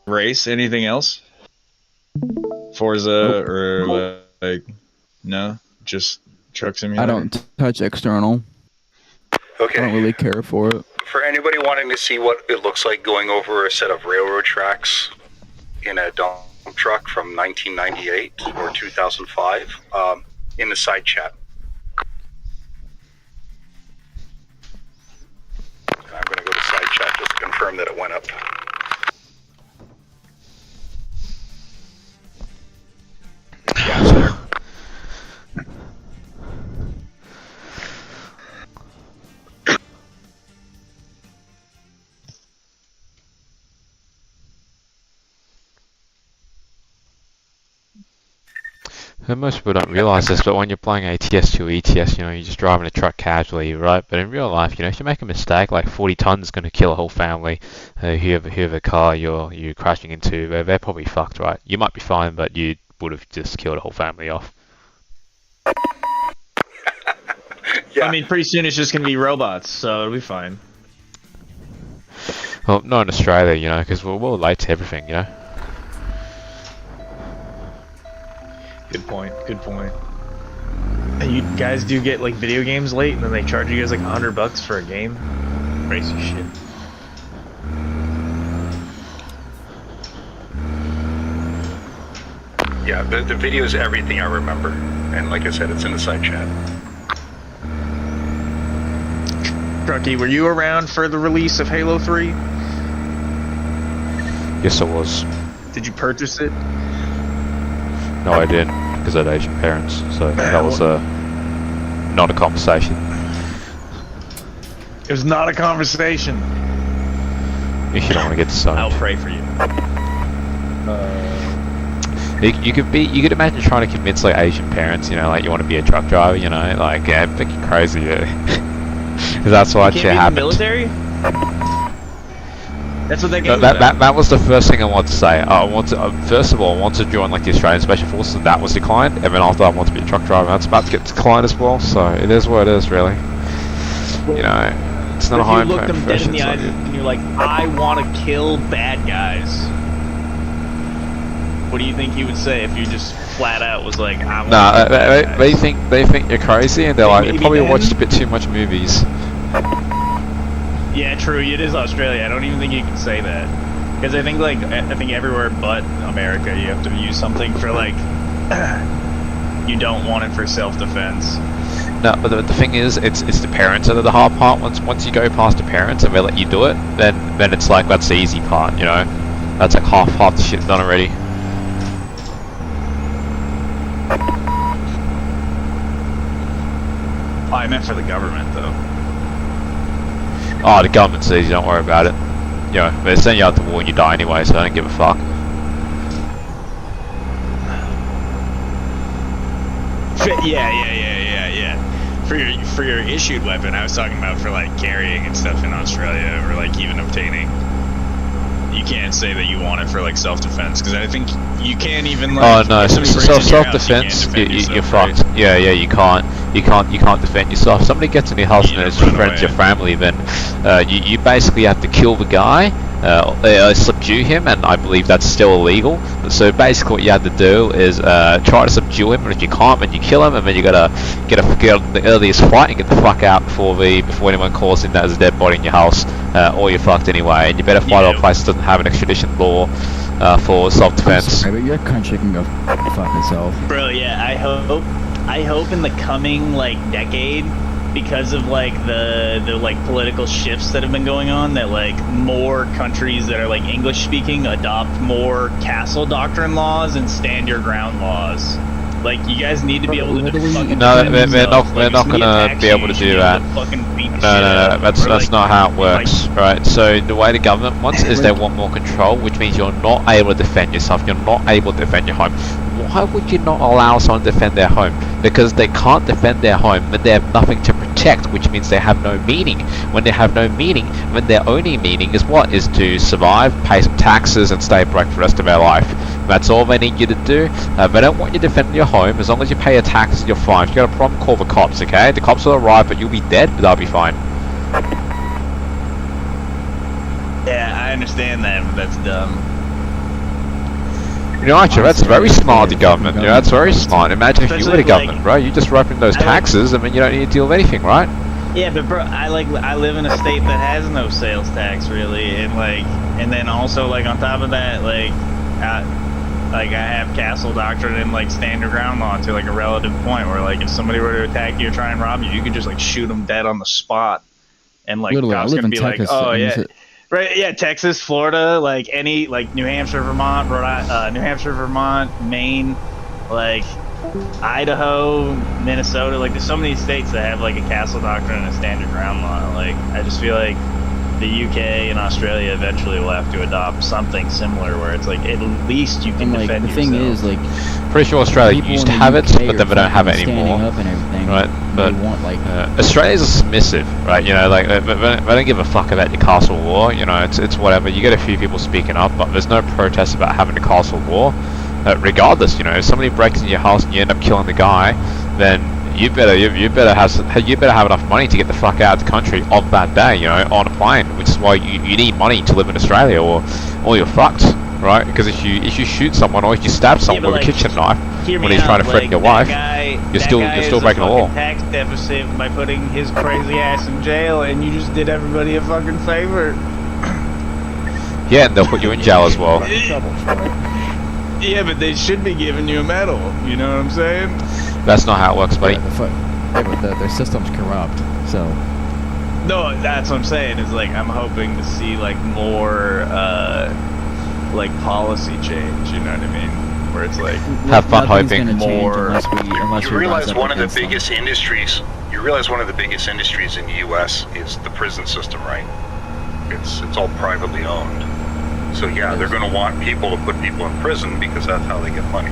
Race? Anything else? Forza or like no, just truck simulator. I don't touch external. Okay. I don't really care for it. For anybody wanting to see what it looks like going over a set of railroad tracks in a dump truck from 1998 or 2005, in the side chat. I'm going to go to side chat just to confirm that it went up. Yeah, it's there. And most people don't realize this, but when you're playing ATS to ETS, you're just driving a truck casually, right? But in real life, if you make a mistake, like 40 tons is going to kill a whole family. Whoever car you're crashing into, they're probably fucked, right? You might be fine, but you would have just killed a whole family off. Yeah. I mean, pretty soon it's just going to be robots, so it'll be fine. Well, not in Australia, because we're late to everything, Good point. Good point. And you guys do get like video games late, and then they charge you guys like $100 for a game. Crazy shit. Yeah, the video is everything I remember, and like I said, it's in the side chat. Trucky, were you around for the release of Halo 3? Yes, I was. Did you purchase it? No, I didn't, because I had Asian parents, so that was not a conversation. It was not a conversation. If you don't want to get stoned. I'll pray for you. You could imagine trying to convince like Asian parents, like you want to be a truck driver, like yeah, I'm thinking crazy, because that's what shit happened. Military? That's what they get. That was the first thing I wanted to say. First of all, I wanted to join like the Australian Special Forces. That was declined, and then after I wanted to be a truck driver. That's about to get declined as well. So it is what it is, really. It's not a high impact profession. You look them dead in the eyes, and you're like, I want to kill bad guys. What do you think he would say if you just flat out was like, I want to kill bad guys? They think you're crazy, and they're like, they probably watched a bit too much movies. Yeah, true. It is Australia. I don't even think you can say that, because I think everywhere but America, you have to use something for like you don't want it for self-defense. No, but the thing is, it's the parents that are the hard part. Once you go past the parents and they let you do it, then it's like that's the easy part. That's like half the shit's done already. I meant for the government though. Oh, the government's easy, don't worry about it. They send you out to war and you die anyway, so I don't give a fuck. Yeah. For your issued weapon, I was talking about for like carrying and stuff in Australia, or like even obtaining. You can't say that you want it for like self-defense, because I think you can't even like. Oh no, self-defense, you're fucked. Right? Yeah, you can't. You can't defend yourself. If somebody gets in your house and it's your friends, your family, then you basically have to kill the guy, subdue him, and I believe that's still illegal. So basically, what you have to do is try to subdue him, and if you can't, then you kill him, and then you gotta get the earliest flight and get the fuck out before anyone calls in that there's a dead body in your house, or you're fucked anyway. And you better fly to a place that doesn't have an extradition law for self-defense. But your country can go fuck itself. Bro, yeah, I hope in the coming like decade, because of like the like political shifts that have been going on, that like more countries that are like English speaking adopt more castle doctrine laws and stand your ground laws. Like, you guys need to be able to fucking. No, they're not gonna be able to do that. No, that's not how it works, right? So the way the government wants is they want more control, which means you're not able to defend yourself. You're not able to defend your home. Why would you not allow someone to defend their home? Because they can't defend their home, but they have nothing to protect, which means they have no meaning. When they have no meaning, when their only meaning is what? Is to survive, pay some taxes, and stay broke for the rest of their life. That's all they need you to do. They don't want you defending your home. As long as you pay your taxes, you're fine. If you got a problem, call the cops, okay? The cops will arrive, but you'll be dead, but they'll be fine. Yeah, understand that, but that's dumb. You know, actually, that's very smart, the government. Yeah, that's very smart. Imagine if you were the government, right? You just wrap in those taxes, I mean, you don't need to deal with anything, right? Yeah, but bro, I live in a state that has no sales tax really, and then also like on top of that, I have castle doctrine and like standard ground law to like a relative point where like if somebody were to attack you or try and rob you, you could just like shoot them dead on the spot, and like Literally, cops I live gonna in be Texas, like, oh and yeah. Right, yeah, Texas, Florida, like any, like New Hampshire, Vermont, New Hampshire, Vermont, Maine, like Idaho, Minnesota, like there's so many states that have like a castle doctrine and a standard ground law. Like I just feel like the UK and Australia eventually will have to adopt something similar where it's like at least you can And like defend the thing yourself. is, like, Pretty sure Australia people used in to the have it, UK but then are they don't have it fucking anymore. standing up and everything. Right, but they want like Australia's a submissive, right? You know, like they don't give a fuck about the castle war. You know, it's whatever. You get a few people speaking up, but there's no protest about having a castle war. Regardless, you know, if somebody breaks into your house and you end up killing the guy, then you better have enough money to get the fuck out of the country on that day. You know, on a plane, which is why you need money to live in Australia, or you're fucked, right? Because if you shoot someone or if you stab someone with a kitchen knife when he's trying to threaten your wife, you're still breaking the law. Tax deficit by putting his crazy ass in jail, and you just did everybody a fucking favor. Yeah, and they'll put you in jail as well. Yeah, but they should be giving you a medal. You know what I'm saying? That's not how it works, buddy. their system's corrupt. So No, that's what I'm saying. Is like I'm hoping to see like more like policy change. You know what I mean? Where it's like have fun nothing's hoping gonna change more. unless You we realize rise up one of the against them. biggest industries. You realize one of the biggest industries in the U.S. is the prison system, right? It's all privately owned. So yeah, they're going to want people to put people in prison because that's how they get money.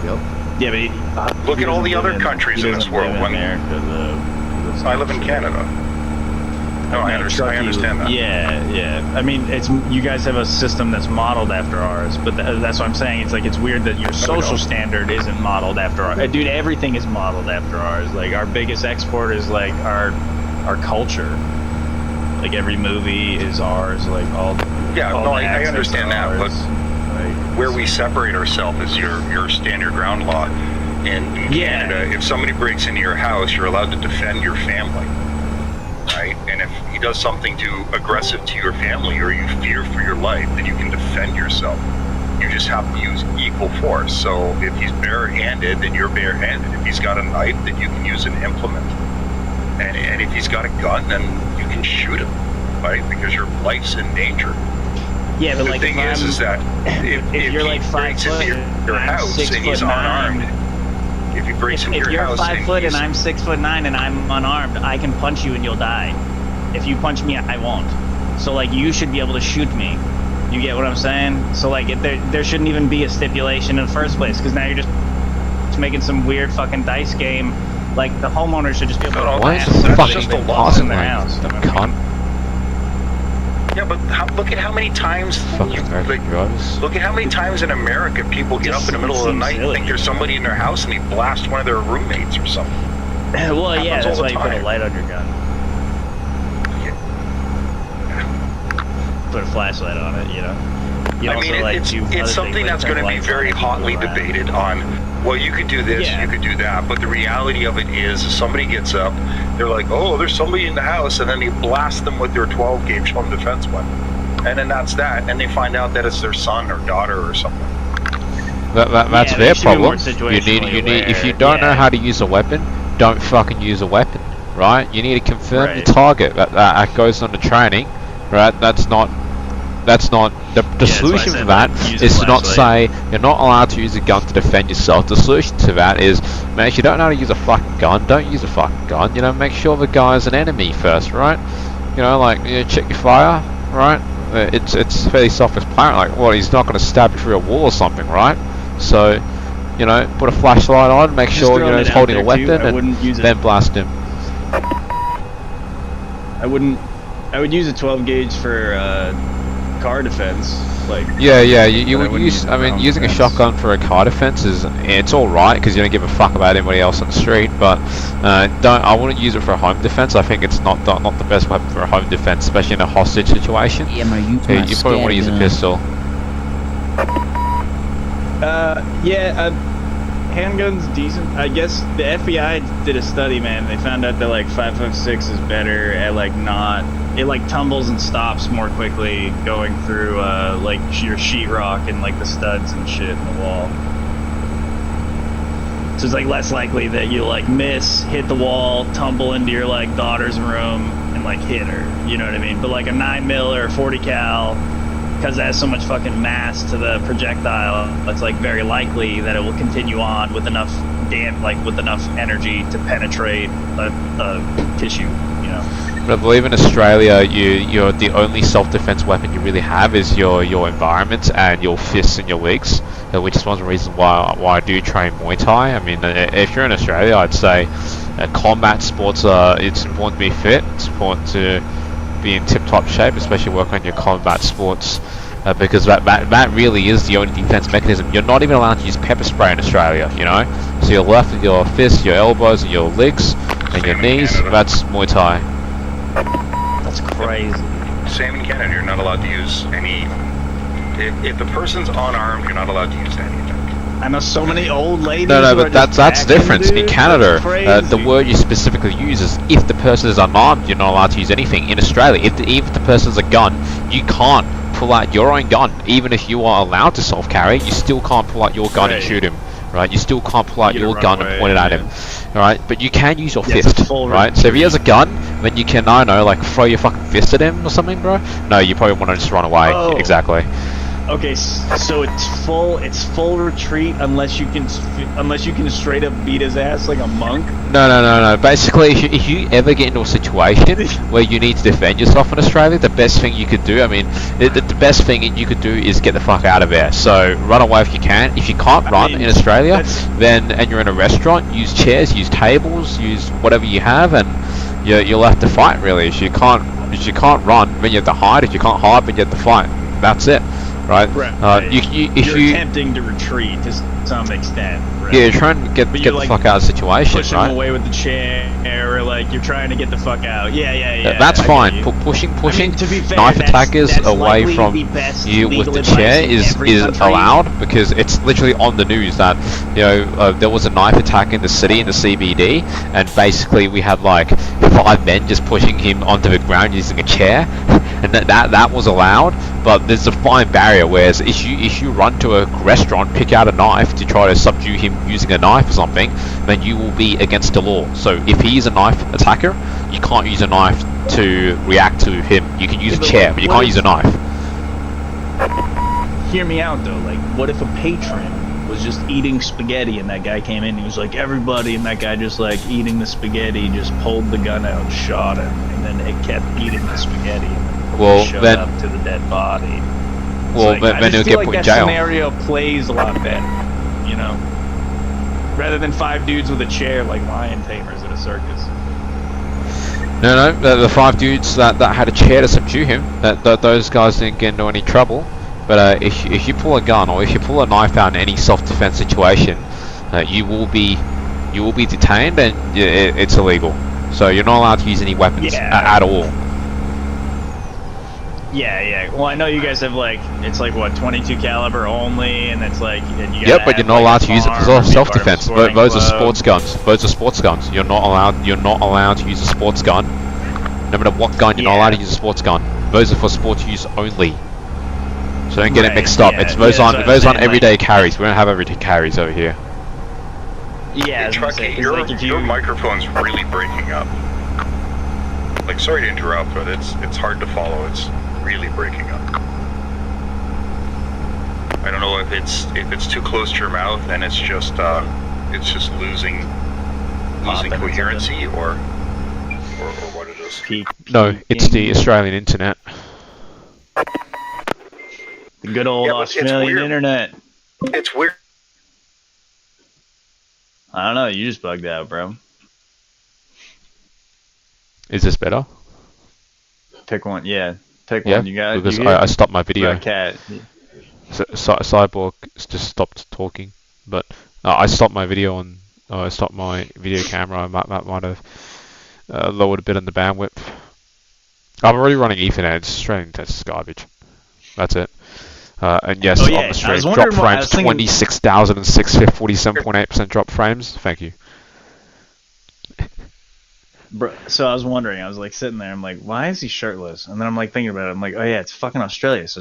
Yep. Yeah, but Look at all the other countries in this world. When I live in Canada. No, I understand that. Yeah. I mean, it's you guys have a system that's modeled after ours, but that's what I'm saying. It's like it's weird that your social standard isn't modeled after ours. Dude, everything is modeled after ours. Like our biggest export is like our culture. Like every movie is ours. Like all. Yeah, all no, the I accents understand are that, but ours. where we separate ourselves is your standard ground law. In Canada, if somebody breaks into your house, you're allowed to defend your family, right? And if he does something too aggressive to your family or you fear for your life, then you can defend yourself. You just have to use equal force. So if he's barehanded, then you're barehanded. If he's got a knife, then you can use an implement. And if he's got a gun, then you can shoot him, right? Because your life's in danger. Yeah, but The like thing is that if you're he like 5 breaks foot, into your house and he's unarmed, if he breaks into if your you're house 5 foot he's, and I'm 6'9" and I'm unarmed, I can punch you and you'll die. If you punch me, I won't. So like you should be able to shoot me. You get what I'm saying? So like there shouldn't even be a stipulation in the first place because now you're just making some weird fucking dice game. Like the homeowner should just be able to No, Why that's is the just fucking a law passing in their lane? house. Cunt. yeah, but look at how many times Fucking American drivers. look at how many times in America people get up in the middle of the night and think there's somebody in their house and they blast one of their roommates or something. Well, yeah, Happens that's all why the you put a time. light on your gun. Put a flashlight on it, you know. You I also, mean, like, do other it's something things, like that's turn going to be lights very on and keep hotly people around. debated on, well, you could do this, Yeah. you could do that, but the reality of it is if somebody gets up, they're like, oh, there's somebody in the house, and then they blast them with their 12 gauge home defense weapon. And then that's that, and they find out that it's their son or daughter or something. That's Yeah, their they should be more problem. You situationally need. If you aware. don't know Yeah. how to use a weapon, don't fucking use a weapon, right? You need to confirm Right. the target. That goes on the training, right? That's not the that's why I solution said, for that like, use a is to not say flashlight. you're not allowed to use a gun to defend yourself. The solution to that is, man, if you don't know how to use a fucking gun, don't use a fucking gun. You know, make sure the guy's an enemy first, right? You know, like, check your fire, right? It's fairly self-explanatory. Like, well, he's not going to stab you through a wall or something, right? So, you know, put a flashlight on, make Just sure throwing he's it out holding a there, too. weapon, I wouldn't use and it. then blast him. I would use a 12 gauge for car defense. like. Yeah, you but would use. I mean, round using a defense. shotgun for a car defense it's all right because you don't give a fuck about anybody else on the street. But I wouldn't use it for a home defense. I think it's not the best weapon for a home defense, especially in a hostage situation. Yeah, my youth, You probably want to use a pistol. Handgun's decent. I guess the FBI did a study, man. They found out that like 5.56 is better at like not. It like tumbles and stops more quickly going through like your sheetrock and like the studs and shit in the wall. So it's like less likely that you like miss, hit the wall, tumble into your like daughter's room and like hit her. You know what I mean? But like a 9mm or 40 cal, because it has so much fucking mass to the projectile, it's like very likely that it will continue on with enough with enough energy to penetrate a tissue. You know. But I believe in Australia, you're the only self-defense weapon you really have is your environment and your fists and your legs, which is one of the reasons why I do train Muay Thai. I mean, if you're in Australia, I'd say combat sports it's important to be fit. It's important to be in tip-top shape, especially work on your combat sports. Because that really is the only defense mechanism. You're not even allowed to use pepper spray in Australia, you know? So you're left with your fists, your elbows, and your legs, and your knees. That's Muay Thai. That's crazy. Same in Canada, you're not allowed to use any... If the person's unarmed, you're not allowed to use anything. I know so many old ladies. No, who are but just that's backing, different. dude. In Canada, That's the crazy. word you specifically use is if the person is unarmed, you're not allowed to use anything. In Australia, if the person's a gun, you can't pull out your own gun. Even if you are allowed to self-carry, you still can't pull out your gun and shoot him. Right? You still can't pull out your gun and point it at him. Alright? But you can use your fist. Right? So if he has a gun, then you can, I don't know, like throw your fucking fist at him or something, bro. No, you probably want to just run away. Oh. Exactly. Okay, so it's full retreat unless you can straight up beat his ass like a monk. No. Basically, if you ever get into a situation where you need to defend yourself in Australia, the best thing you could do, I mean, the best thing you could do is get the fuck out of there. So run away if you can. If you can't run in Australia, and you're in a restaurant, use chairs, use tables, use whatever you have, and you'll have to fight really. If you can't run, then you have to hide. If you can't hide, then you have to fight. That's it. Right. You're attempting to retreat to some extent. Right? Yeah, you're trying to get the like, fuck out of the situation, pushing right? him away with the chair, or like you're trying to get the fuck out. Yeah. That's fine. Pushing I mean, to be fair, knife attackers that's away from you with the chair is allowed because it's literally on the news that there was a knife attack in the city in the CBD, and basically we had like 5 men just pushing him onto the ground using a chair, and that was allowed. But there's a fine barrier. Whereas if you run to a restaurant, pick out a knife to try to subdue him using a knife or something, then you will be against the law. So if he's a knife attacker, you can't use a knife to react to him. You can use a chair, but you can't use a knife. Hear me out though. Like, what if a patron was just eating spaghetti and that guy came in? He was like, everybody, and that guy just like eating the spaghetti, just pulled the gun out, shot him, and then it kept eating the spaghetti. Well, showed then up to the dead body. Well, then he'll get put in jail. That scenario plays a lot better, you know, rather than 5 dudes with a chair like lion tamers at a circus. No, the 5 dudes that had a chair to subdue him, those guys didn't get into any trouble. But if you pull a gun or if you pull a knife out in any self-defense situation, you will be detained and it's illegal. So you're not allowed to use any weapons at all. Yeah. Well, I know you guys have like, it's like what, 22 caliber only, and it's like, and you but you're not allowed to use it for self-defense. Those are sports guns. Those are sports guns. You're not allowed to use a sports gun. No matter what gun, you're not allowed to use a sports gun. Those are for sports use only. So don't get it mixed up. Those aren't everyday carries. We don't have everyday carries over here. Yeah, Trucky, your microphone's really breaking up. Like, sorry to interrupt, but it's hard to follow. It's really breaking up. I don't know if it's too close to your mouth and it's just losing coherency or what it is. No, it's the Australian internet. The good old Australian internet. It's weird. I don't know. You just bugged out, bro. Is this better? Pick one. Yeah. Pick one. You got. Because I stopped my video. Cat. Cyborg just stopped talking, but I stopped my video on. I stopped my video camera. I might have lowered a bit on the bandwidth. I'm already running Ethernet. It's straight into this garbage. That's it. And yes, on the stream, drop frames 26,647.8% drop frames. Thank you. Bro, so I was wondering, I was like sitting there, I'm like, why is he shirtless? And then I'm like thinking about it, I'm like, oh yeah, it's fucking Australia, so